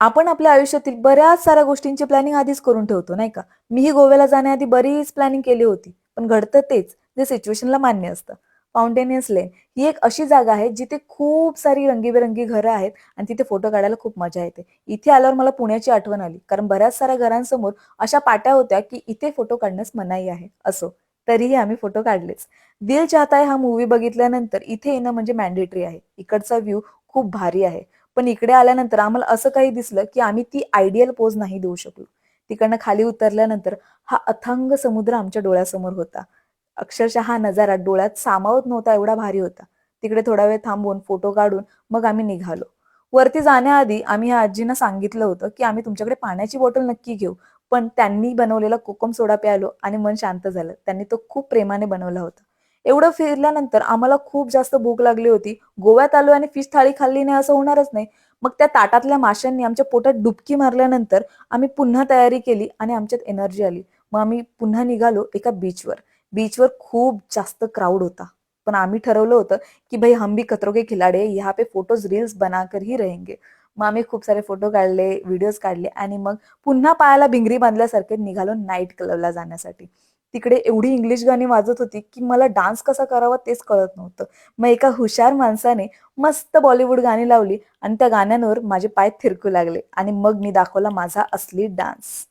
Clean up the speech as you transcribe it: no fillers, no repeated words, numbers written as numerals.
आपण आपल्या आयुष्यातील बऱ्याच साऱ्या गोष्टींची प्लॅनिंग आधीच करून ठेवतो, नाही का? मीही गोव्याला जाण्याआधी बरीच प्लॅनिंग केली होती. पण घडतं तेच, जे सिच्युएशनला मान्य असतं. फाउंटेनियस लेन ही एक अशी जागा आहे, जिथे खूप सारी रंगीबेरंगी घरं आहेत आणि तिथे फोटो काढायला खूप मजा येते. इथे आल्यावर मला पुण्याची आठवण आली. कारण बऱ्याच साऱ्या घरांसमोर अशा पाट्या होत्या, की इथे फोटो काढण्यास मनाई आहे. असो, तरीही आम्ही फोटो काढलेच. दिल चाहता है हा मूव्ही बघितल्यानंतर इथे येणं म्हणजे मॅन्डेटरी आहे. इकडचा व्ह्यू खूप भारी आहे. पण इकडे आल्यानंतर आम्हाला असं काही दिसलं, की आम्ही ती आयडियल पोज नाही देऊ शकलो. तिकडनं खाली उतरल्यानंतर हा अथांग समुद्र आमच्या डोळ्यासमोर होता. अक्षरशः हा नजारा डोळ्यात सामावत नव्हता, एवढा भारी होता. तिकडे थोडा वेळ थांबून फोटो काढून मग आम्ही निघालो. वरती जाण्याआधी आम्ही ह्या आजींना सांगितलं होतं, की आम्ही तुमच्याकडे पाण्याची बॉटल नक्की घेऊ. पण त्यांनी बनवलेला कोकम सोडा प्यायलो आणि मन शांत झालं. त्यांनी तो खूप प्रेमाने बनवला होता. एवढं फिरल्यानंतर आम्हाला खूप जास्त भूक लागली होती. गोव्यात आलोय आणि फिश थाळी खाल्ली नाही असं होणारच नाही. मग त्या ताटातल्या माशांनी आमच्या पोटात डुबकी मारल्यानंतर आम्ही पुन्हा तयारी केली आणि आमच्यात एनर्जी आली. मग आम्ही पुन्हा निघालो एका बीचवर. बीचवर खूप जास्त क्राऊड होता. पण आम्ही ठरवलं होतं, की भाई हम भी खतरों के खिलाडी है, यहाँ पे फोटोज रील्स बनाकर ही रहेंगे. मग आम्ही खूप सारे फोटो काढले, व्हिडिओज काढले आणि मग पुन्हा पायाला भिंगरी बांधल्यासारखे निघालो नाईट क्लबला जाण्यासाठी. तिकडे एवढी इंग्लिश गाणी वाजत होती, की मला डान्स कसा करावा तेच कळत नव्हतं. मग एका हुशार माणसाने मस्त बॉलिवूड गाणी लावली आणि त्या गाण्यांवर माझे पाय थिरकू लागले आणि मग मी दाखवला माझा असली डान्स.